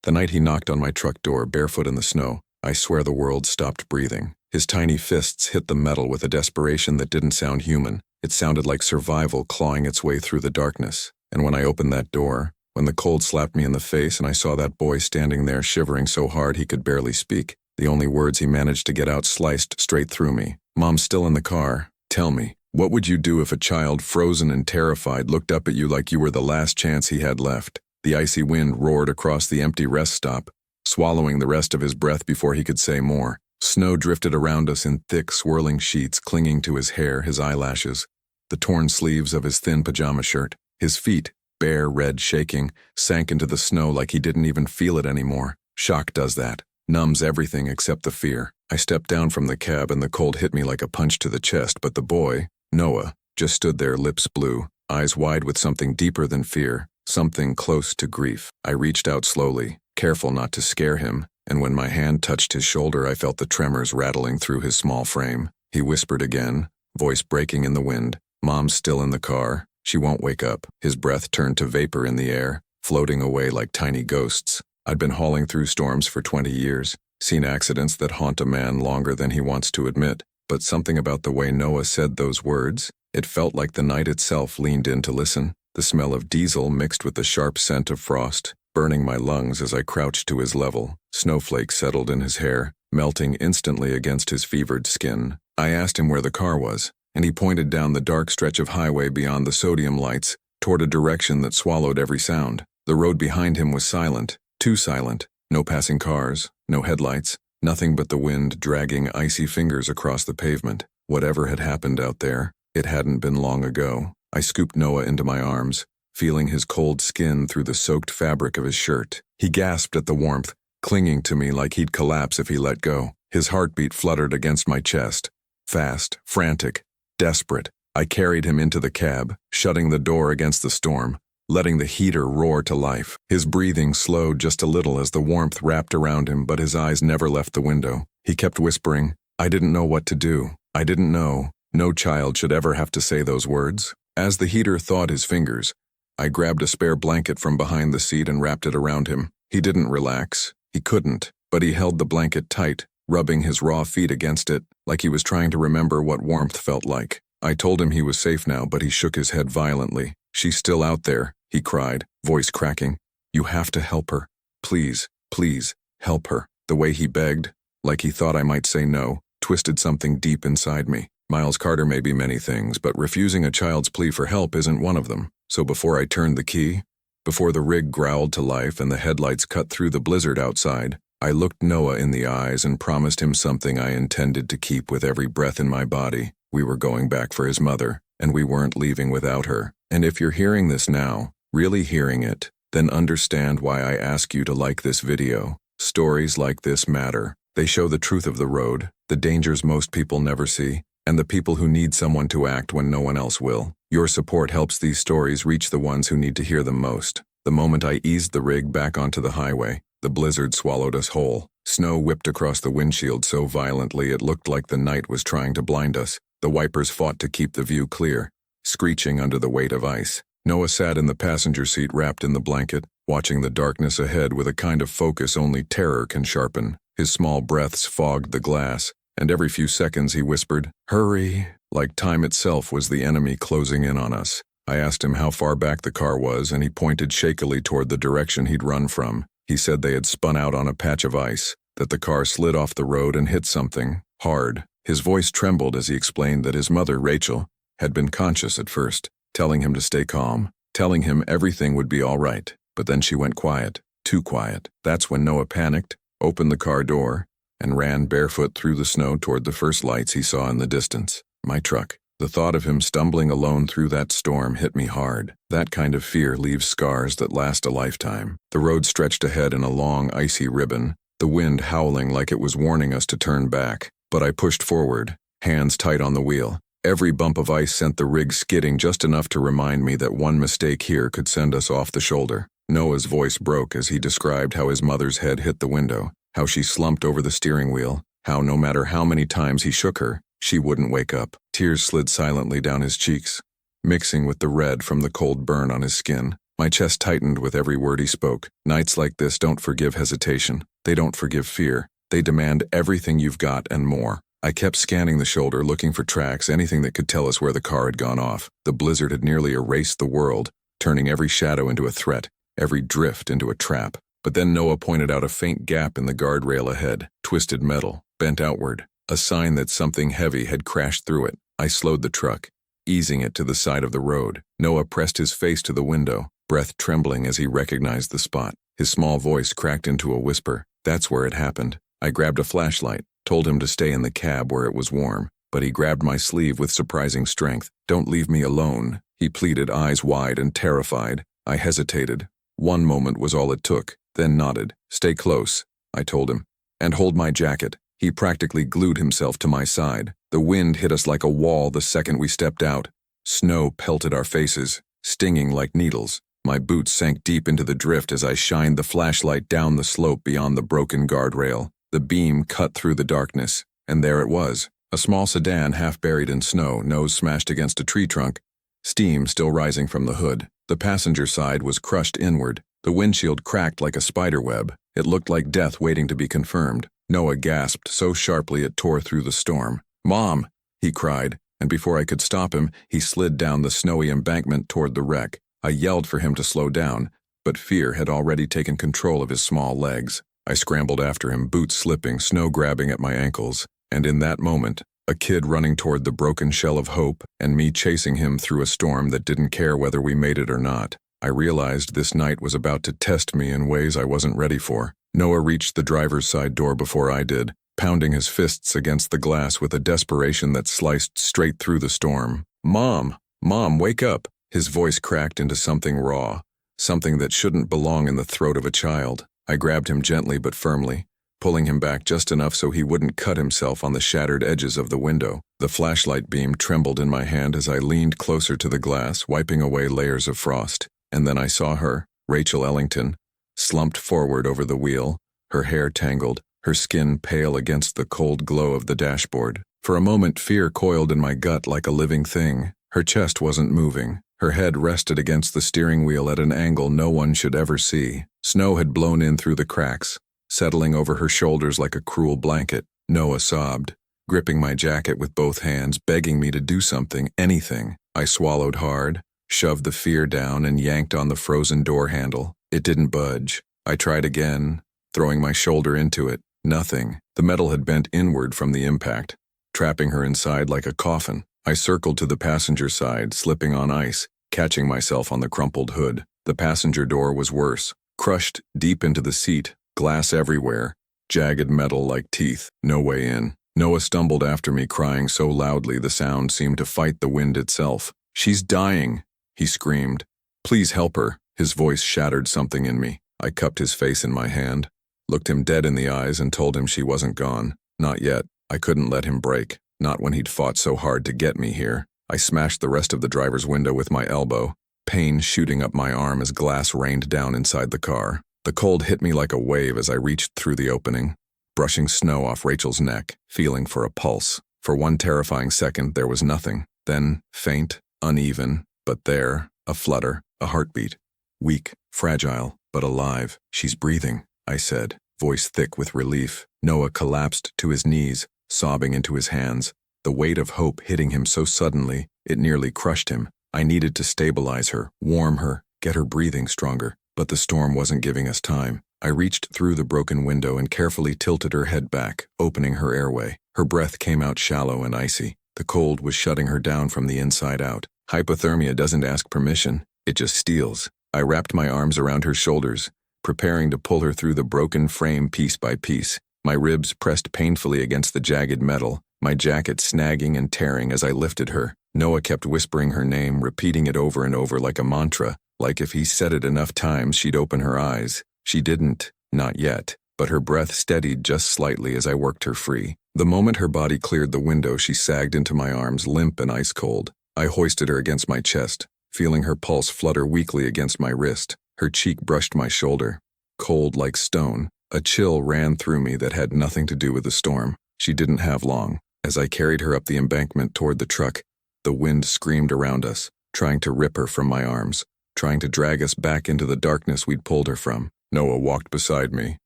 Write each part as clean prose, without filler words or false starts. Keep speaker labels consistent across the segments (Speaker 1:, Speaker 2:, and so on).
Speaker 1: The night he knocked on my truck door, barefoot in the snow, I swear the world stopped breathing. His tiny fists hit the metal with a desperation that didn't sound human. It sounded like survival clawing its way through the darkness. And when I opened that door, when the cold slapped me in the face and I saw that boy standing there shivering so hard he could barely speak, the only words he managed to get out sliced straight through me. "Mom's still in the car. Tell me, what would you do if a child, frozen and terrified, looked up at you like you were the last chance he had left?" The icy wind roared across the empty rest stop, swallowing the rest of his breath before he could say more. Snow drifted around us in thick, swirling sheets, clinging to his hair, his eyelashes, the torn sleeves of his thin pajama shirt. His feet, bare, red, shaking, sank into the snow like he didn't even feel it anymore. Shock does that. Numbs everything except the fear. I stepped down from the cab and the cold hit me like a punch to the chest, but the boy, Noah, just stood there, lips blue, eyes wide with something deeper than fear, something close to grief. I reached out slowly, careful not to scare him, and when my hand touched his shoulder, I felt the tremors rattling through his small frame. He whispered again, voice breaking in the wind, "Mom's still in the car. She won't wake up." His breath turned to vapor in the air, floating away like tiny ghosts. I'd been hauling through storms for 20 years, seen accidents that haunt a man longer than he wants to admit, but something about the way Noah said those words, it felt like the night itself leaned in to listen. The smell of diesel mixed with the sharp scent of frost, burning my lungs as I crouched to his level. Snowflakes settled in his hair, melting instantly against his fevered skin. I asked him where the car was, and he pointed down the dark stretch of highway beyond the sodium lights, toward a direction that swallowed every sound. The road behind him was silent, too silent. No passing cars, no headlights, nothing but the wind dragging icy fingers across the pavement. Whatever had happened out there, it hadn't been long ago. I scooped Noah into my arms, feeling his cold skin through the soaked fabric of his shirt. He gasped at the warmth, clinging to me like he'd collapse if he let go. His heartbeat fluttered against my chest. Fast, frantic, desperate. I carried him into the cab, shutting the door against the storm, letting the heater roar to life. His breathing slowed just a little as the warmth wrapped around him, but his eyes never left the window. He kept whispering, "I didn't know what to do. I didn't know." No child should ever have to say those words. As the heater thawed his fingers, I grabbed a spare blanket from behind the seat and wrapped it around him. He didn't relax. He couldn't, but he held the blanket tight, rubbing his raw feet against it, like he was trying to remember what warmth felt like. I told him he was safe now, but he shook his head violently. "She's still out there," he cried, voice cracking. "You have to help her. Please, please, help her." The way he begged, like he thought I might say no, twisted something deep inside me. Miles Carter may be many things, but refusing a child's plea for help isn't one of them. So before I turned the key, before the rig growled to life and the headlights cut through the blizzard outside, I looked Noah in the eyes and promised him something I intended to keep with every breath in my body. We were going back for his mother, and we weren't leaving without her. And if you're hearing this now, really hearing it, then understand why I ask you to like this video. Stories like this matter. They show the truth of the road, the dangers most people never see, and the people who need someone to act when no one else will. Your support helps these stories reach the ones who need to hear them most. The moment I eased the rig back onto the highway, the blizzard swallowed us whole. Snow whipped across the windshield so violently it looked like the night was trying to blind us. The wipers fought to keep the view clear, screeching under the weight of ice. Noah sat in the passenger seat wrapped in the blanket, watching the darkness ahead with a kind of focus only terror can sharpen. His small breaths fogged the glass, and every few seconds he whispered, "Hurry," like time itself was the enemy closing in on us. I asked him how far back the car was, and he pointed shakily toward the direction he'd run from. He said they had spun out on a patch of ice, that the car slid off the road and hit something hard. His voice trembled as he explained that his mother, Rachel, had been conscious at first, telling him to stay calm, telling him everything would be all right. But then she went quiet, too quiet. That's when Noah panicked, opened the car door, and ran barefoot through the snow toward the first lights he saw in the distance. My truck. The thought of him stumbling alone through that storm hit me hard. That kind of fear leaves scars that last a lifetime. The road stretched ahead in a long, icy ribbon, the wind howling like it was warning us to turn back. But I pushed forward, hands tight on the wheel. Every bump of ice sent the rig skidding just enough to remind me that one mistake here could send us off the shoulder. Noah's voice broke as he described how his mother's head hit the window, how she slumped over the steering wheel, how no matter how many times he shook her, she wouldn't wake up. Tears slid silently down his cheeks, mixing with the red from the cold burn on his skin. My chest tightened with every word he spoke. Nights like this don't forgive hesitation. They don't forgive fear. They demand everything you've got and more. I kept scanning the shoulder, looking for tracks, anything that could tell us where the car had gone off. The blizzard had nearly erased the world, turning every shadow into a threat, every drift into a trap. But then Noah pointed out a faint gap in the guardrail ahead, twisted metal, bent outward, a sign that something heavy had crashed through it. I slowed the truck, easing it to the side of the road. Noah pressed his face to the window, breath trembling as he recognized the spot. His small voice cracked into a whisper. That's where it happened. I grabbed a flashlight, told him to stay in the cab where it was warm, but he grabbed my sleeve with surprising strength. Don't leave me alone, he pleaded, eyes wide and terrified. I hesitated. One moment was all it took, then nodded. Stay close, I told him, and hold my jacket. He practically glued himself to my side. The wind hit us like a wall the second we stepped out. Snow pelted our faces, stinging like needles. My boots sank deep into the drift as I shined the flashlight down the slope beyond the broken guardrail. The beam cut through the darkness, and there it was, a small sedan half buried in snow, nose smashed against a tree trunk, steam still rising from the hood. The passenger side was crushed inward. The windshield cracked like a spider web. It looked like death waiting to be confirmed. Noah gasped so sharply it tore through the storm. "Mom!" he cried, and before I could stop him, he slid down the snowy embankment toward the wreck. I yelled for him to slow down, but fear had already taken control of his small legs. I scrambled after him, boots slipping, snow grabbing at my ankles, and in that moment, a kid running toward the broken shell of hope and me chasing him through a storm that didn't care whether we made it or not. I realized this night was about to test me in ways I wasn't ready for. Noah reached the driver's side door before I did, pounding his fists against the glass with a desperation that sliced straight through the storm. "Mom! Mom, wake up!" His voice cracked into something raw, something that shouldn't belong in the throat of a child. I grabbed him gently but firmly, pulling him back just enough so he wouldn't cut himself on the shattered edges of the window. The flashlight beam trembled in my hand as I leaned closer to the glass, wiping away layers of frost. And then I saw her, Rachel Ellington, slumped forward over the wheel, her hair tangled, her skin pale against the cold glow of the dashboard. For a moment, fear coiled in my gut like a living thing. Her chest wasn't moving. Her head rested against the steering wheel at an angle no one should ever see. Snow had blown in through the cracks, settling over her shoulders like a cruel blanket. Noah sobbed, gripping my jacket with both hands, begging me to do something, anything. I swallowed hard, shoved the fear down, and yanked on the frozen door handle. It didn't budge. I tried again, throwing my shoulder into it. Nothing. The metal had bent inward from the impact, trapping her inside like a coffin. I circled to the passenger side, slipping on ice, catching myself on the crumpled hood. The passenger door was worse, crushed deep into the seat, glass everywhere, jagged metal like teeth, no way in. Noah stumbled after me, crying so loudly the sound seemed to fight the wind itself. "She's dying," he screamed. "Please help her." His voice shattered something in me. I cupped his face in my hand, looked him dead in the eyes, and told him she wasn't gone. Not yet. I couldn't let him break. Not when he'd fought so hard to get me here. I smashed the rest of the driver's window with my elbow, pain shooting up my arm as glass rained down inside the car. The cold hit me like a wave as I reached through the opening, brushing snow off Rachel's neck, feeling for a pulse. For one terrifying second, there was nothing. Then, faint, uneven, but there, a flutter, a heartbeat. Weak, fragile, but alive. "She's breathing," I said, voice thick with relief. Noah collapsed to his knees, sobbing into his hands, the weight of hope hitting him so suddenly, it nearly crushed him. I needed to stabilize her, warm her, get her breathing stronger, but the storm wasn't giving us time. I reached through the broken window and carefully tilted her head back, opening her airway. Her breath came out shallow and icy. The cold was shutting her down from the inside out. Hypothermia doesn't ask permission, it just steals. I wrapped my arms around her shoulders, preparing to pull her through the broken frame piece by piece. My ribs pressed painfully against the jagged metal, my jacket snagging and tearing as I lifted her. Noah kept whispering her name, repeating it over and over like a mantra, like if he said it enough times she'd open her eyes. She didn't, not yet, but her breath steadied just slightly as I worked her free. The moment her body cleared the window, she sagged into my arms, limp and ice cold. I hoisted her against my chest, feeling her pulse flutter weakly against my wrist. Her cheek brushed my shoulder, cold like stone. A chill ran through me that had nothing to do with the storm. She didn't have long. As I carried her up the embankment toward the truck, the wind screamed around us, trying to rip her from my arms. trying to drag us back into the darkness we'd pulled her from. Noah walked beside me,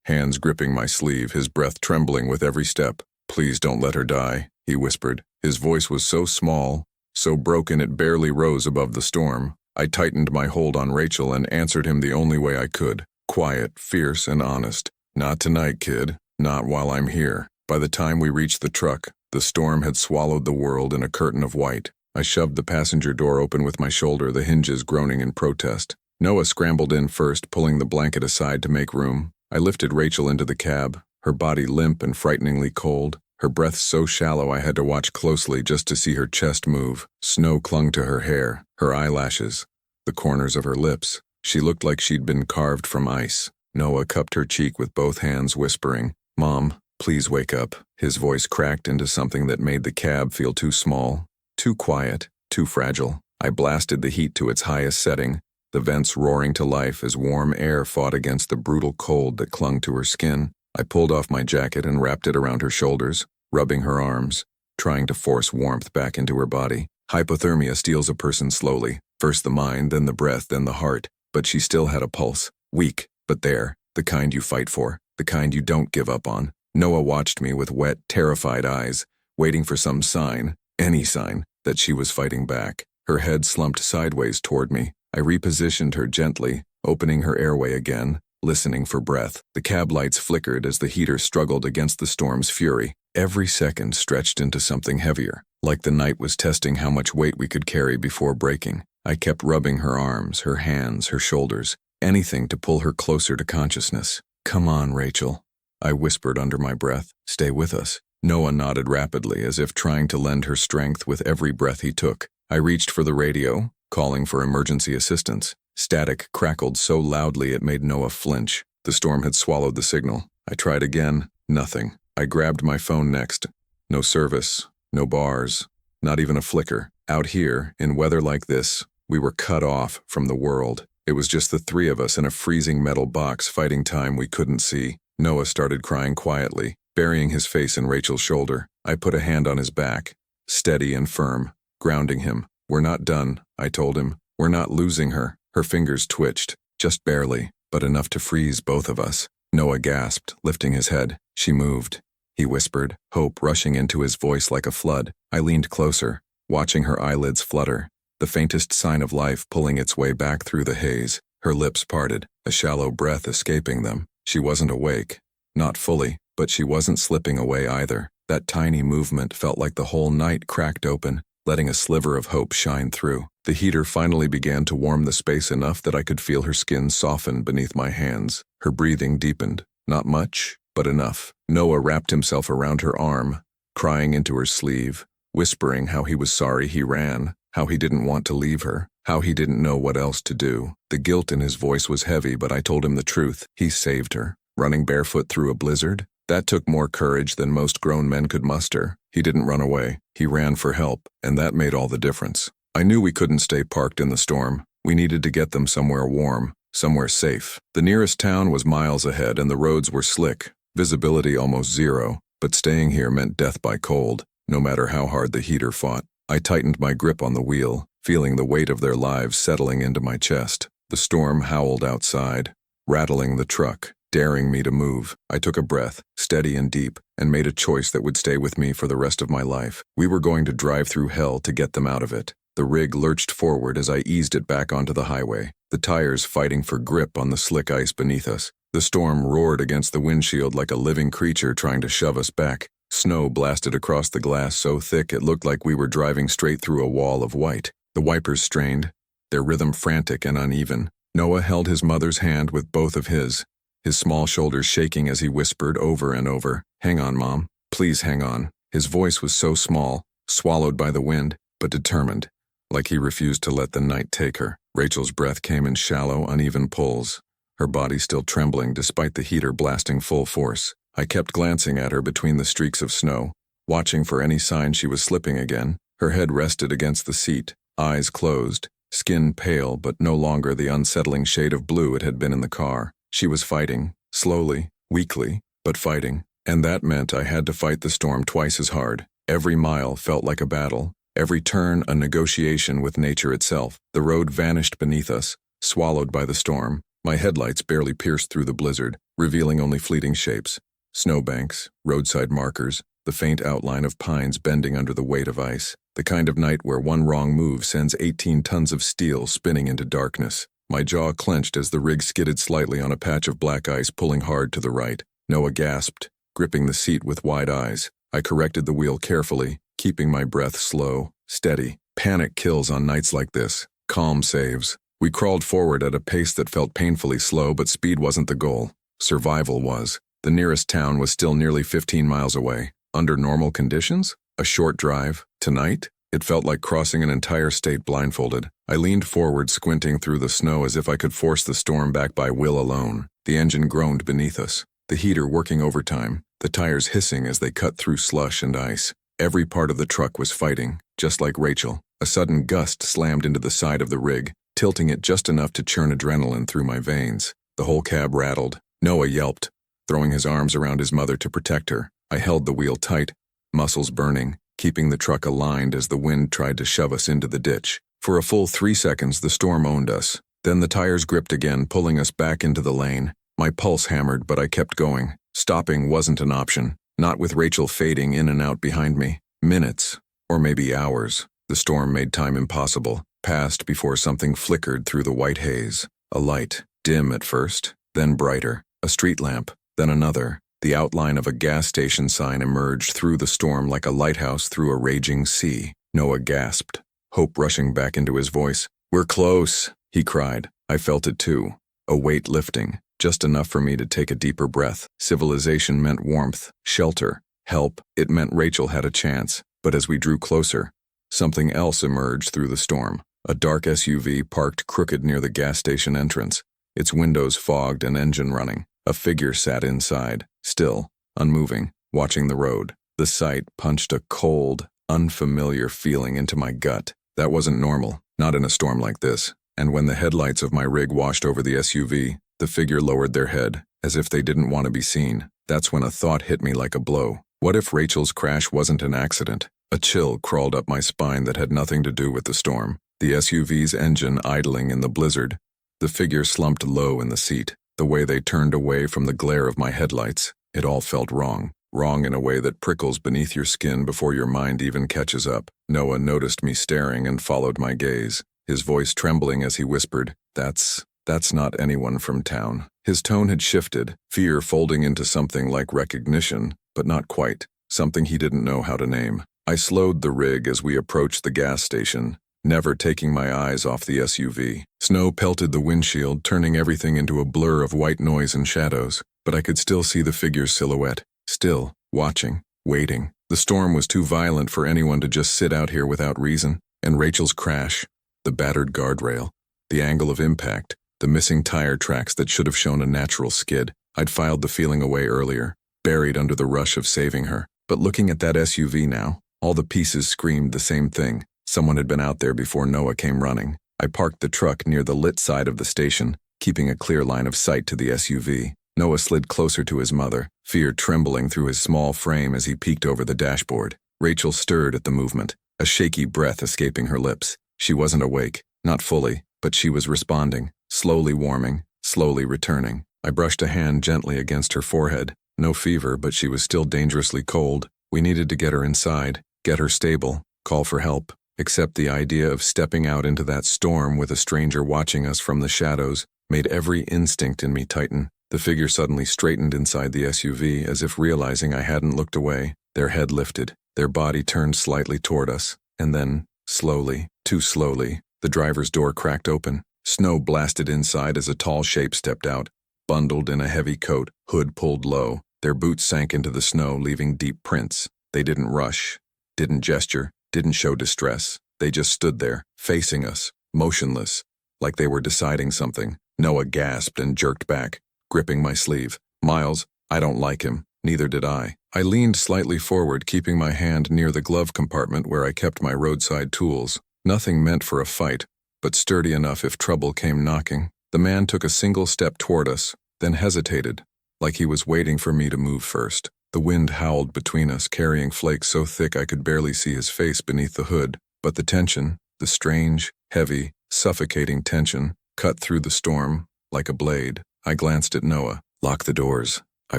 Speaker 1: hands gripping my sleeve, his breath trembling with every step. "Please don't let her die," he whispered. His voice was so small, so broken it barely rose above the storm. I tightened my hold on Rachel and answered him the only way I could. Quiet, fierce, and honest. "Not tonight, kid. Not while I'm here." By the time we reached the truck, the storm had swallowed the world in a curtain of white. I shoved the passenger door open with my shoulder, the hinges groaning in protest. Noah scrambled in first, pulling the blanket aside to make room. I lifted Rachel into the cab, her body limp and frighteningly cold, her breath so shallow I had to watch closely just to see her chest move. Snow clung to her hair, her eyelashes, the corners of her lips. She looked like she'd been carved from ice. Noah cupped her cheek with both hands, whispering, "Mom, please wake up." His voice cracked into something that made the cab feel too small, too quiet, too fragile. I blasted the heat to its highest setting, the vents roaring to life as warm air fought against the brutal cold that clung to her skin. I pulled off my jacket and wrapped it around her shoulders, rubbing her arms, trying to force warmth back into her body. Hypothermia steals a person slowly, first the mind, then the breath, then the heart, but she still had a pulse, weak, but there, the kind you fight for, the kind you don't give up on. Noah watched me with wet, terrified eyes, waiting for some sign, any sign, that she was fighting back. Her head slumped sideways toward me. I repositioned her gently, opening her airway again, listening for breath. The cab lights flickered as the heater struggled against the storm's fury. Every second stretched into something heavier, like the night was testing how much weight we could carry before breaking. I kept rubbing her arms, her hands, her shoulders, anything to pull her closer to consciousness. "Come on, Rachel," I whispered under my breath. "Stay with us." Noah nodded rapidly, as if trying to lend her strength with every breath he took. I reached for the radio, calling for emergency assistance. Static crackled so loudly it made Noah flinch. The storm had swallowed the signal. I tried again. Nothing. I grabbed my phone next. No service. No bars. Not even a flicker. Out here, in weather like this, we were cut off from the world. It was just the three of us in a freezing metal box fighting time we couldn't see. Noah started crying quietly, burying his face in Rachel's shoulder. I put a hand on his back, steady and firm, grounding him. "We're not done," I told him. "We're not losing her." Her fingers twitched, just barely, but enough to freeze both of us. Noah gasped, lifting his head. "She moved," he whispered, hope rushing into his voice like a flood. I leaned closer, watching her eyelids flutter, the faintest sign of life pulling its way back through the haze. Her lips parted, a shallow breath escaping them. She wasn't awake. Not fully, but she wasn't slipping away either. That tiny movement felt like the whole night cracked open, letting a sliver of hope shine through. The heater finally began to warm the space enough that I could feel her skin soften beneath my hands. Her breathing deepened. Not much, but enough. Noah wrapped himself around her arm, crying into her sleeve, whispering how he was sorry he ran, how he didn't want to leave her, how he didn't know what else to do. The guilt in his voice was heavy, but I told him the truth. He saved her. Running barefoot through a blizzard? That took more courage than most grown men could muster. He didn't run away. He ran for help, and that made all the difference. I knew we couldn't stay parked in the storm. We needed to get them somewhere warm, somewhere safe. The nearest town was miles ahead, and the roads were slick, visibility almost zero, but staying here meant death by cold, no matter how hard the heater fought. I tightened my grip on the wheel, feeling the weight of their lives settling into my chest. The storm howled outside, rattling the truck, daring me to move. I took a breath, steady and deep, and made a choice that would stay with me for the rest of my life. We were going to drive through hell to get them out of it. The rig lurched forward as I eased it back onto the highway, the tires fighting for grip on the slick ice beneath us. The storm roared against the windshield like a living creature trying to shove us back. Snow blasted across the glass so thick it looked like we were driving straight through a wall of white. The wipers strained, their rhythm frantic and uneven. Noah held his mother's hand with both of his small shoulders shaking as he whispered over and over, "Hang on, Mom. Please hang on." His voice was so small, swallowed by the wind, but determined, like he refused to let the night take her. Rachel's breath came in shallow, uneven pulls, her body still trembling despite the heater blasting full force. I kept glancing at her between the streaks of snow, watching for any sign she was slipping again. Her head rested against the seat, eyes closed, skin pale but no longer the unsettling shade of blue it had been in the car. She was fighting, slowly, weakly, but fighting, and that meant I had to fight the storm twice as hard. Every mile felt like a battle, every turn a negotiation with nature itself. The road vanished beneath us, swallowed by the storm. My headlights barely pierced through the blizzard, revealing only fleeting shapes. Snowbanks, roadside markers, the faint outline of pines bending under the weight of ice. The kind of night where one wrong move sends 18 tons of steel spinning into darkness. My jaw clenched as the rig skidded slightly on a patch of black ice pulling hard to the right. Noah gasped, gripping the seat with wide eyes. I corrected the wheel carefully, keeping my breath slow, steady. Panic kills on nights like this. Calm saves. We crawled forward at a pace that felt painfully slow, but speed wasn't the goal. Survival was. The nearest town was still nearly 15 miles away. Under normal conditions? A short drive. Tonight? It felt like crossing an entire state blindfolded. I leaned forward, squinting through the snow as if I could force the storm back by will alone. The engine groaned beneath us, the heater working overtime, the tires hissing as they cut through slush and ice. Every part of the truck was fighting, just like Rachel. A sudden gust slammed into the side of the rig, tilting it just enough to churn adrenaline through my veins. The whole cab rattled. Noah yelped, throwing his arms around his mother to protect her. I held the wheel tight, muscles burning, keeping the truck aligned as the wind tried to shove us into the ditch. For a full 3 seconds, the storm owned us. Then the tires gripped again, pulling us back into the lane. My pulse hammered, but I kept going. Stopping wasn't an option, not with Rachel fading in and out behind me. Minutes, or maybe hours. The storm made time impossible, passed before something flickered through the white haze. A light, dim at first, then brighter. A street lamp, then another. The outline of a gas station sign emerged through the storm like a lighthouse through a raging sea. Noah gasped, hope rushing back into his voice. "We're close," he cried. I felt it too. A weight lifting, just enough for me to take a deeper breath. Civilization meant warmth, shelter, help. It meant Rachel had a chance. But as we drew closer, something else emerged through the storm. A dark SUV parked crooked near the gas station entrance, its windows fogged and engine running. A figure sat inside, still, unmoving, watching the road. The sight punched a cold, unfamiliar feeling into my gut. That wasn't normal, not in a storm like this. And when the headlights of my rig washed over the SUV, the figure lowered their head, as if they didn't want to be seen. That's when a thought hit me like a blow. What if Rachel's crash wasn't an accident? A chill crawled up my spine that had nothing to do with the storm. The SUV's engine idling in the blizzard. The figure slumped low in the seat. The way they turned away from the glare of my headlights, it all felt wrong. Wrong in a way that prickles beneath your skin before your mind even catches up. Noah noticed me staring and followed my gaze, his voice trembling as he whispered, That's not anyone from town." His tone had shifted, fear folding into something like recognition, but not quite, something he didn't know how to name. I slowed the rig as we approached the gas station, never taking my eyes off the SUV. Snow pelted the windshield, turning everything into a blur of white noise and shadows, but I could still see the figure's silhouette, still, watching, waiting. The storm was too violent for anyone to just sit out here without reason, and Rachel's crash, the battered guardrail, the angle of impact, the missing tire tracks that should have shown a natural skid. I'd filed the feeling away earlier, buried under the rush of saving her. But looking at that SUV now, all the pieces screamed the same thing. Someone had been out there before Noah came running. I parked the truck near the lit side of the station, keeping a clear line of sight to the SUV. Noah slid closer to his mother, fear trembling through his small frame as he peeked over the dashboard. Rachel stirred at the movement, a shaky breath escaping her lips. She wasn't awake, not fully, but she was responding, slowly warming, slowly returning. I brushed a hand gently against her forehead. No fever, but she was still dangerously cold. We needed to get her inside, get her stable, call for help. Except the idea of stepping out into that storm with a stranger watching us from the shadows made every instinct in me tighten. The figure suddenly straightened inside the SUV as if realizing I hadn't looked away. Their head lifted, their body turned slightly toward us, and then, slowly, too slowly, the driver's door cracked open. Snow blasted inside as a tall shape stepped out, bundled in a heavy coat, hood pulled low. Their boots sank into the snow, leaving deep prints. They didn't rush, didn't gesture, didn't show distress. They just stood there, facing us, motionless, like they were deciding something. Noah gasped and jerked back, gripping my sleeve. "Miles, I don't like him." Neither did I. I leaned slightly forward, keeping my hand near the glove compartment where I kept my roadside tools. Nothing meant for a fight, but sturdy enough if trouble came knocking. The man took a single step toward us, then hesitated, like he was waiting for me to move first. The wind howled between us, carrying flakes so thick I could barely see his face beneath the hood. But the tension, the strange, heavy, suffocating tension, cut through the storm like a blade. I glanced at Noah. "Lock the doors," I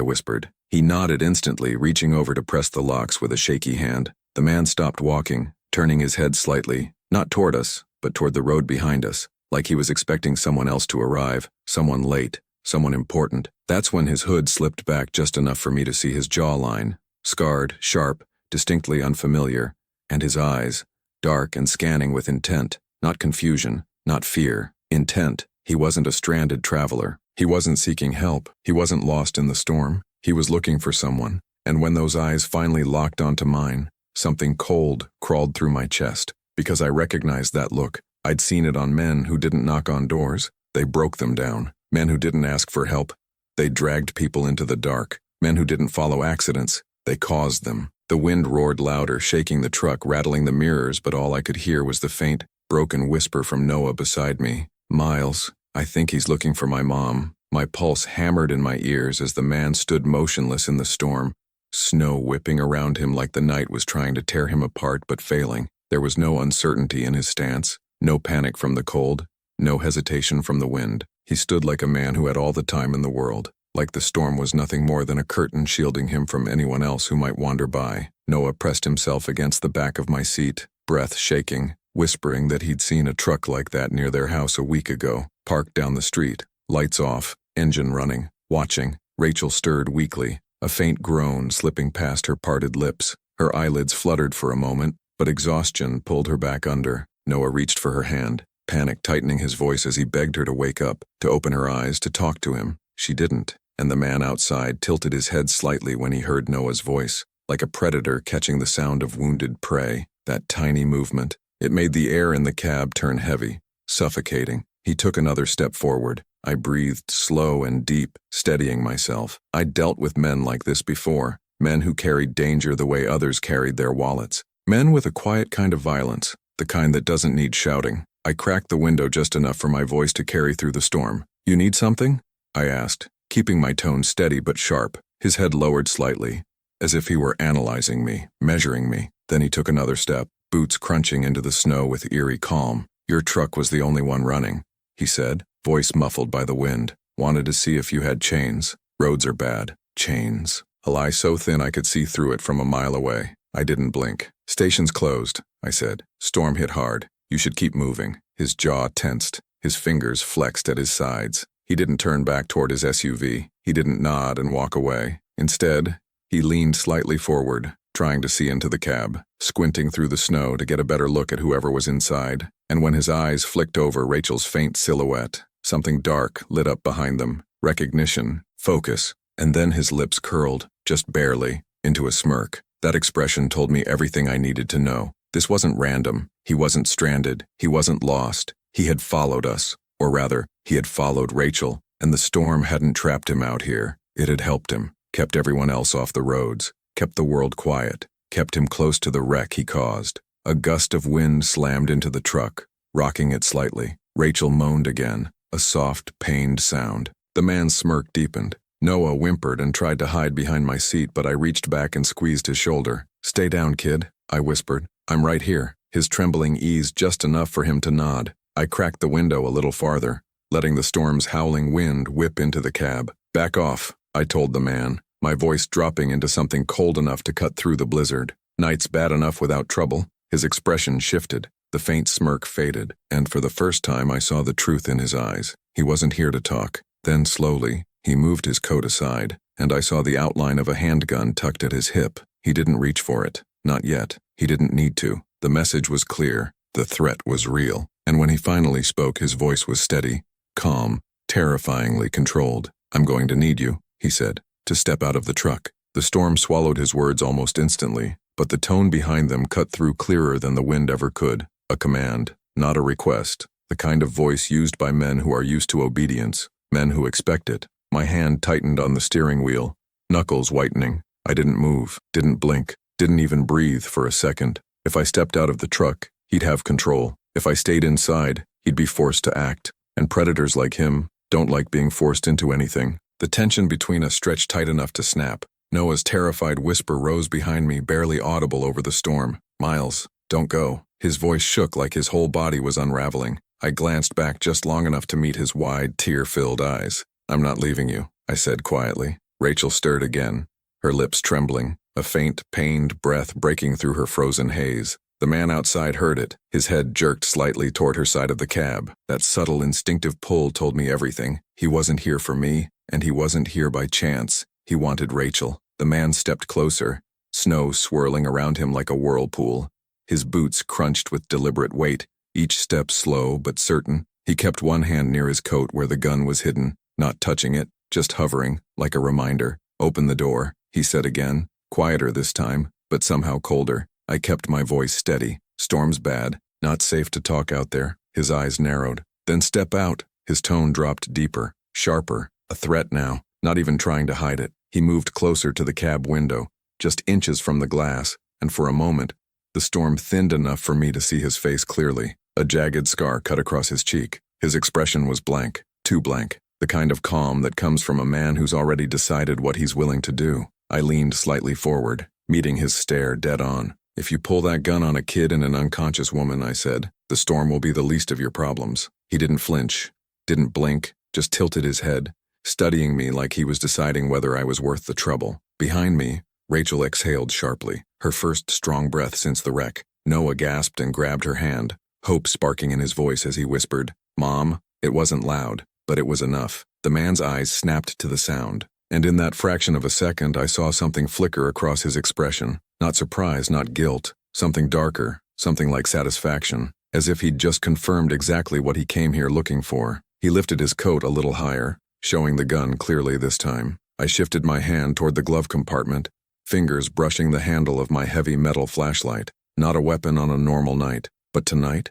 Speaker 1: whispered. He nodded instantly, reaching over to press the locks with a shaky hand. The man stopped walking, turning his head slightly, not toward us, but toward the road behind us, like he was expecting someone else to arrive, someone late, someone important. That's when his hood slipped back just enough for me to see his jawline, scarred, sharp, distinctly unfamiliar, and his eyes, dark and scanning with intent, not confusion, not fear, intent. He wasn't a stranded traveler. He wasn't seeking help. He wasn't lost in the storm. He was looking for someone, and when those eyes finally locked onto mine, something cold crawled through my chest, because I recognized that look. I'd seen it on men who didn't knock on doors. They broke them down. Men who didn't ask for help. They dragged people into the dark. Men who didn't follow accidents. They caused them. The wind roared louder, shaking the truck, rattling the mirrors, but all I could hear was the faint, broken whisper from Noah beside me. "Miles, I think he's looking for my mom." My pulse hammered in my ears as the man stood motionless in the storm, snow whipping around him like the night was trying to tear him apart but failing. There was no uncertainty in his stance, no panic from the cold, no hesitation from the wind. He stood like a man who had all the time in the world, like the storm was nothing more than a curtain shielding him from anyone else who might wander by. Noah pressed himself against the back of my seat, breath shaking, whispering that he'd seen a truck like that near their house a week ago, parked down the street, lights off, engine running, watching. Rachel stirred weakly, a faint groan slipping past her parted lips. Her eyelids fluttered for a moment, but exhaustion pulled her back under. Noah reached for her hand, panic tightening his voice as he begged her to wake up, to open her eyes, to talk to him. She didn't, and the man outside tilted his head slightly when he heard Noah's voice, like a predator catching the sound of wounded prey. That tiny movement, it made the air in the cab turn heavy, suffocating. He took another step forward. I breathed slow and deep, steadying myself. I'd dealt with men like this before, men who carried danger the way others carried their wallets. Men with a quiet kind of violence, the kind that doesn't need shouting. I cracked the window just enough for my voice to carry through the storm. "You need something?" I asked, keeping my tone steady but sharp. His head lowered slightly, as if he were analyzing me, measuring me. Then he took another step, boots crunching into the snow with eerie calm. "Your truck was the only one running," he said, voice muffled by the wind. "Wanted to see if you had chains. Roads are bad. Chains." A lie so thin I could see through it from a mile away. I didn't blink. "Station's closed," I said. "Storm hit hard. You should keep moving." His jaw tensed. His fingers flexed at his sides. He didn't turn back toward his SUV. He didn't nod and walk away. Instead, he leaned slightly forward, trying to see into the cab, squinting through the snow to get a better look at whoever was inside. And when his eyes flicked over Rachel's faint silhouette, something dark lit up behind them. Recognition, focus, and then his lips curled, just barely, into a smirk. That expression told me everything I needed to know. This wasn't random. He wasn't stranded. He wasn't lost. He had followed us. Or rather, he had followed Rachel, and the storm hadn't trapped him out here. It had helped him, kept everyone else off the roads, kept the world quiet, kept him close to the wreck he caused. A gust of wind slammed into the truck, rocking it slightly. Rachel moaned again, a soft, pained sound. The man's smirk deepened. Noah whimpered and tried to hide behind my seat, but I reached back and squeezed his shoulder. "Stay down, kid," I whispered. "I'm right here." His trembling eased just enough for him to nod. I cracked the window a little farther, letting the storm's howling wind whip into the cab. "Back off," I told the man, my voice dropping into something cold enough to cut through the blizzard. "Night's bad enough without trouble." His expression shifted. The faint smirk faded, and for the first time I saw the truth in his eyes. He wasn't here to talk. Then slowly, he moved his coat aside, and I saw the outline of a handgun tucked at his hip. He didn't reach for it. Not yet. He didn't need to. The message was clear. The threat was real. And when he finally spoke, his voice was steady, calm, terrifyingly controlled. "I'm going to need you," he said, "to step out of the truck." The storm swallowed his words almost instantly, but the tone behind them cut through clearer than the wind ever could. A command, not a request. The kind of voice used by men who are used to obedience, men who expect it. My hand tightened on the steering wheel, knuckles whitening. I didn't move, didn't blink, didn't even breathe for a second. If I stepped out of the truck, he'd have control. If I stayed inside, he'd be forced to act. And predators like him don't like being forced into anything. The tension between us stretched tight enough to snap. Noah's terrified whisper rose behind me, barely audible over the storm. "Miles, don't go." His voice shook like his whole body was unraveling. I glanced back just long enough to meet his wide, tear-filled eyes. "I'm not leaving you," I said quietly. Rachel stirred again, her lips trembling, a faint, pained breath breaking through her frozen haze. The man outside heard it, his head jerked slightly toward her side of the cab. That subtle, instinctive pull told me everything. He wasn't here for me, and he wasn't here by chance. He wanted Rachel. The man stepped closer, snow swirling around him like a whirlpool. His boots crunched with deliberate weight, each step slow but certain. He kept one hand near his coat where the gun was hidden, not touching it, just hovering, like a reminder. "Open the door," he said again, quieter this time, but somehow colder. I kept my voice steady. "Storm's bad. Not safe to talk out there." His eyes narrowed. "Then step out." His tone dropped deeper, sharper, a threat now, not even trying to hide it. He moved closer to the cab window, just inches from the glass, and for a moment, the storm thinned enough for me to see his face clearly. A jagged scar cut across his cheek. His expression was blank, too blank, the kind of calm that comes from a man who's already decided what he's willing to do. I leaned slightly forward, meeting his stare dead on. "If you pull that gun on a kid and an unconscious woman," I said, "the storm will be the least of your problems." He didn't flinch, didn't blink, just tilted his head, studying me like he was deciding whether I was worth the trouble. Behind me, Rachel exhaled sharply, her first strong breath since the wreck. Noah gasped and grabbed her hand, hope sparking in his voice as he whispered, "Mom." It wasn't loud, but it was enough. The man's eyes snapped to the sound, and in that fraction of a second I saw something flicker across his expression. Not surprise, not guilt, something darker, something like satisfaction, as if he'd just confirmed exactly what he came here looking for. He lifted his coat a little higher, showing the gun clearly this time. I shifted my hand toward the glove compartment, fingers brushing the handle of my heavy metal flashlight. Not a weapon on a normal night, but tonight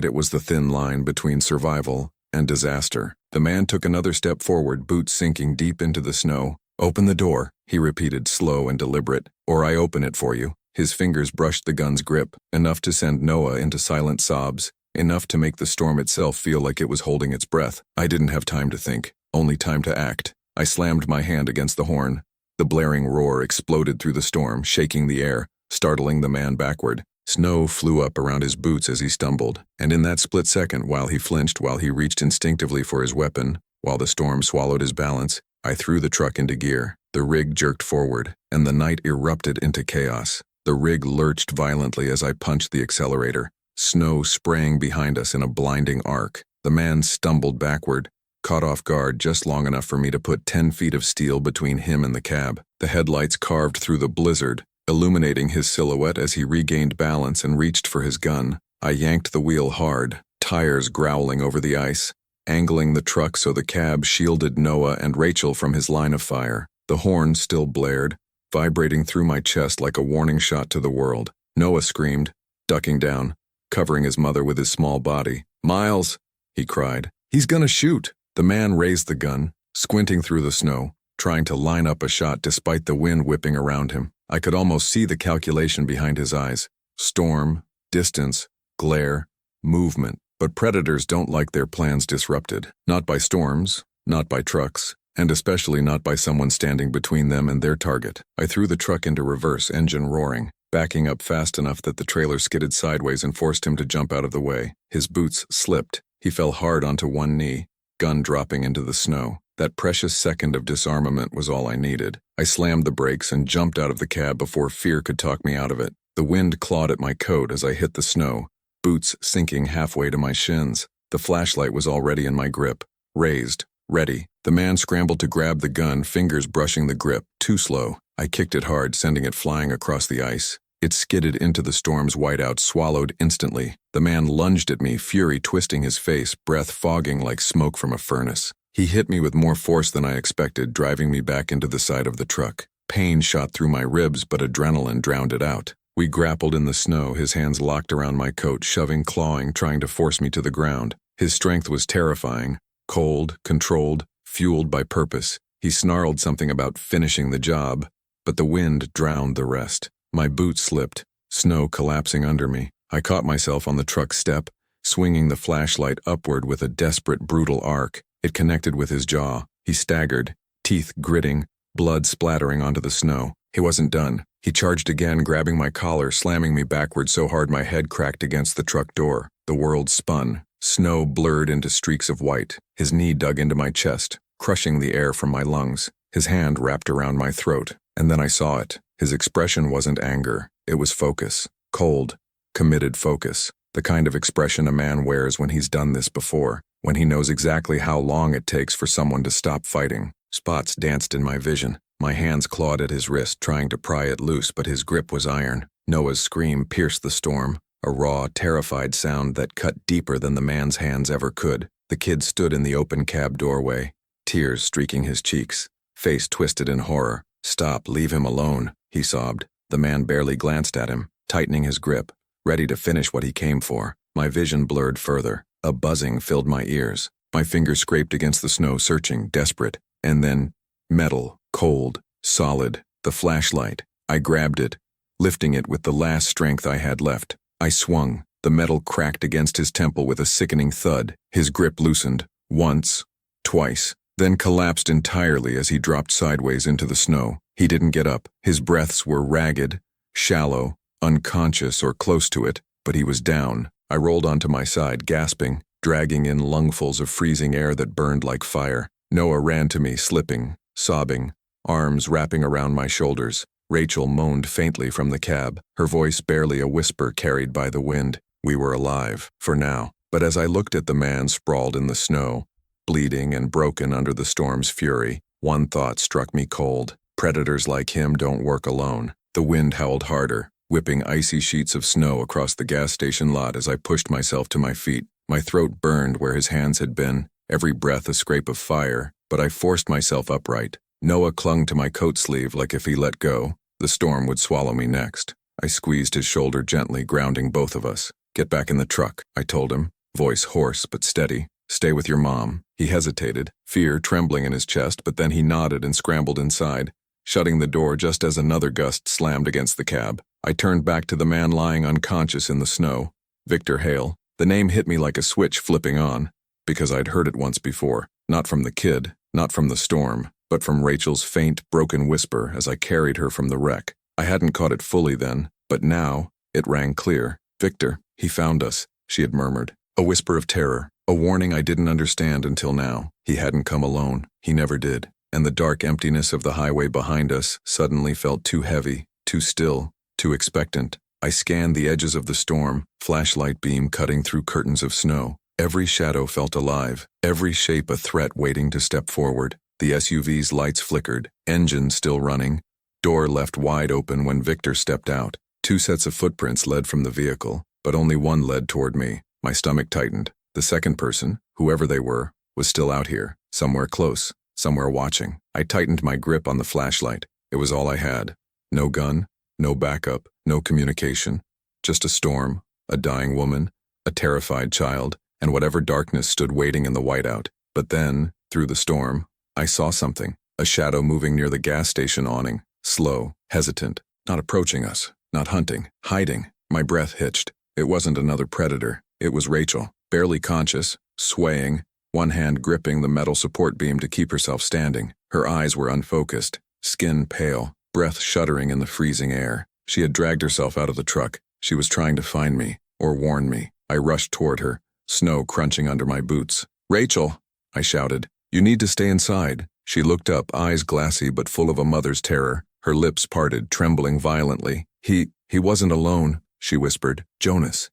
Speaker 1: it was the thin line between survival and disaster. The man took another step forward, boots sinking deep into the snow. "Open the door," he repeated, slow and deliberate, "or I open it for you." His fingers brushed the gun's grip, enough to send Noah into silent sobs, enough to make the storm itself feel like it was holding its breath. I didn't have time to think, only time to act. I slammed my hand against the horn. The blaring roar exploded through the storm, shaking the air, startling the man backward. Snow flew up around his boots as he stumbled, and in that split second, while he flinched, while he reached instinctively for his weapon, while the storm swallowed his balance, I threw the truck into gear. The rig jerked forward, and the night erupted into chaos. The rig lurched violently as I punched the accelerator, snow spraying behind us in a blinding arc. The man stumbled backward, caught off guard just long enough for me to put 10 feet of steel between him and the cab. The headlights carved through the blizzard, illuminating his silhouette as he regained balance and reached for his gun. I yanked the wheel hard, tires growling over the ice, angling the truck so the cab shielded Noah and Rachel from his line of fire. The horn still blared, vibrating through my chest like a warning shot to the world. Noah screamed, ducking down, covering his mother with his small body. "Miles," he cried. "He's gonna shoot." The man raised the gun, squinting through the snow, trying to line up a shot despite the wind whipping around him. I could almost see the calculation behind his eyes. Storm, distance, glare, movement. But predators don't like their plans disrupted. Not by storms, not by trucks, and especially not by someone standing between them and their target. I threw the truck into reverse, engine roaring, backing up fast enough that the trailer skidded sideways and forced him to jump out of the way. His boots slipped. He fell hard onto one knee, gun dropping into the snow. That precious second of disarmament was all I needed. I slammed the brakes and jumped out of the cab before fear could talk me out of it. The wind clawed at my coat as I hit the snow, boots sinking halfway to my shins. The flashlight was already in my grip, raised, ready. The man scrambled to grab the gun, fingers brushing the grip, too slow. I kicked it hard, sending it flying across the ice. It skidded into the storm's whiteout, swallowed instantly. The man lunged at me, fury twisting his face, breath fogging like smoke from a furnace. He hit me with more force than I expected, driving me back into the side of the truck. Pain shot through my ribs, but adrenaline drowned it out. We grappled in the snow, his hands locked around my coat, shoving, clawing, trying to force me to the ground. His strength was terrifying, cold, controlled, fueled by purpose. He snarled something about finishing the job, but the wind drowned the rest. My boots slipped, snow collapsing under me. I caught myself on the truck step, swinging the flashlight upward with a desperate, brutal arc. It connected with his jaw. He staggered, teeth gritting, blood splattering onto the snow. He wasn't done. He charged again, grabbing my collar, slamming me backward so hard my head cracked against the truck door. The world spun, Snow blurred into streaks of white. His knee dug into my chest, crushing the air from my lungs. His hand wrapped around my throat, and then I saw it. His expression wasn't anger. It was focus. Cold, committed focus. The kind of expression a man wears when he's done this before, when he knows exactly how long it takes for someone to stop fighting. Spots danced in my vision. My hands clawed at his wrist, trying to pry it loose, but his grip was iron. Noah's scream pierced the storm, a raw, terrified sound that cut deeper than the man's hands ever could. The kid stood in the open cab doorway, tears streaking his cheeks, face twisted in horror. "Stop, leave him alone," he sobbed. The man barely glanced at him, tightening his grip, ready to finish what he came for. My vision blurred further. A buzzing filled my ears. My fingers scraped against the snow, searching, desperate. And then, metal, cold, solid, the flashlight. I grabbed it, lifting it with the last strength I had left. I swung. The metal cracked against his temple with a sickening thud. His grip loosened, once, twice, then collapsed entirely as he dropped sideways into the snow. He didn't get up. His breaths were ragged, shallow, unconscious or close to it, but he was down. I rolled onto my side, gasping, dragging in lungfuls of freezing air that burned like fire. Noah ran to me, slipping, sobbing, arms wrapping around my shoulders. Rachel moaned faintly from the cab, her voice barely a whisper carried by the wind. We were alive, for now. But as I looked at the man sprawled in the snow, bleeding and broken under the storm's fury, one thought struck me cold. Predators like him don't work alone. The wind howled harder, whipping icy sheets of snow across the gas station lot as I pushed myself to my feet. My throat burned where his hands had been, every breath a scrape of fire, but I forced myself upright. Noah clung to my coat sleeve like if he let go, the storm would swallow me next. I squeezed his shoulder gently, grounding both of us. "Get back in the truck," I told him, voice hoarse but steady. "Stay with your mom." He hesitated, fear trembling in his chest, but then he nodded and scrambled inside, shutting the door just as another gust slammed against the cab. I turned back to the man lying unconscious in the snow. Victor Hale. The name hit me like a switch flipping on, because I'd heard it once before. Not from the kid, not from the storm, but from Rachel's faint, broken whisper as I carried her from the wreck. I hadn't caught it fully then, but now it rang clear. "Victor, he found us," she had murmured. A whisper of terror, a warning I didn't understand until now. He hadn't come alone. He never did. And the dark emptiness of the highway behind us suddenly felt too heavy, too still, too expectant. I scanned the edges of the storm, flashlight beam cutting through curtains of snow. Every shadow felt alive, every shape a threat waiting to step forward. The SUV's lights flickered, engine still running, door left wide open when Victor stepped out. 2 sets of footprints led from the vehicle, but only one led toward me. My stomach tightened. The second person, whoever they were, was still out here, somewhere close, somewhere watching. I tightened my grip on the flashlight. It was all I had. No gun, no backup, no communication. Just a storm, a dying woman, a terrified child, and whatever darkness stood waiting in the whiteout. But then, through the storm, I saw something. A shadow moving near the gas station awning. Slow, hesitant, not approaching us, not hunting, hiding. My breath hitched. It wasn't another predator. It was Rachel, barely conscious, swaying, one hand gripping the metal support beam to keep herself standing. Her eyes were unfocused, skin pale, breath shuddering in the freezing air. She had dragged herself out of the truck. She was trying to find me, or warn me. I rushed toward her, snow crunching under my boots. "Rachel," I shouted, "you need to stay inside." She looked up, eyes glassy but full of a mother's terror, her lips parted, trembling violently. He wasn't alone," she whispered. "Jonas.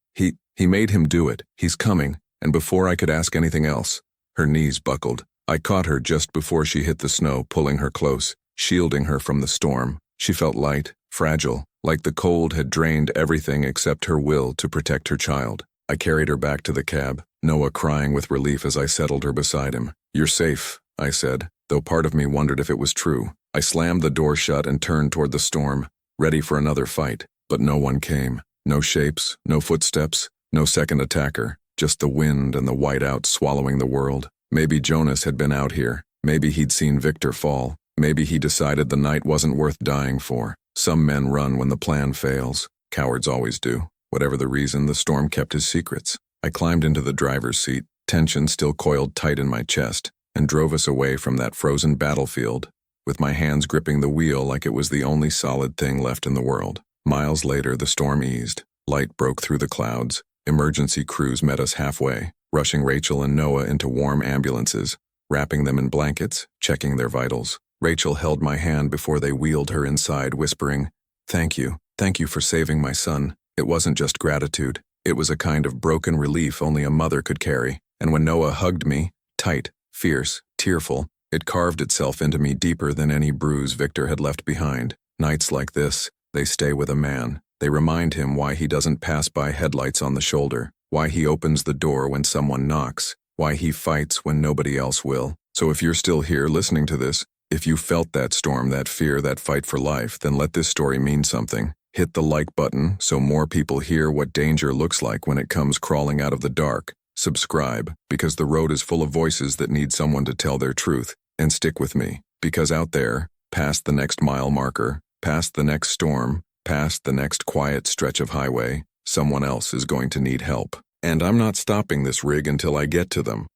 Speaker 1: He made him do it. He's coming." And before I could ask anything else, her knees buckled. I caught her just before she hit the snow, pulling her close, shielding her from the storm. She felt light, fragile, like the cold had drained everything except her will to protect her child. I carried her back to the cab, Noah crying with relief as I settled her beside him. "You're safe," I said, though part of me wondered if it was true. I slammed the door shut and turned toward the storm, ready for another fight. But no one came. No shapes, no footsteps, no second attacker, just the wind and the whiteout swallowing the world. Maybe Jonas had been out here. Maybe he'd seen Victor fall. Maybe he decided the night wasn't worth dying for. Some men run when the plan fails. Cowards always do. Whatever the reason, the storm kept his secrets. I climbed into the driver's seat, tension still coiled tight in my chest, and drove us away from that frozen battlefield, with my hands gripping the wheel like it was the only solid thing left in the world. Miles later, the storm eased. Light broke through the clouds, Emergency crews met us halfway, rushing Rachel and Noah into warm ambulances, wrapping them in blankets, checking their vitals. Rachel held my hand before they wheeled her inside, whispering, "Thank you for saving my son." It wasn't just gratitude. It was a kind of broken relief only a mother could carry. And when Noah hugged me, tight, fierce, tearful, it carved itself into me deeper than any bruise Victor had left behind. Nights like this, they stay with a man. They remind him why he doesn't pass by headlights on the shoulder, why he opens the door when someone knocks, why he fights when nobody else will. So if you're still here listening to this, if you felt that storm, that fear, that fight for life, then let this story mean something. Hit the like button so more people hear what danger looks like when it comes crawling out of the dark. Subscribe, because the road is full of voices that need someone to tell their truth. And stick with me, because out there, past the next mile marker, past the next storm, past the next quiet stretch of highway, someone else is going to need help. And I'm not stopping this rig until I get to them.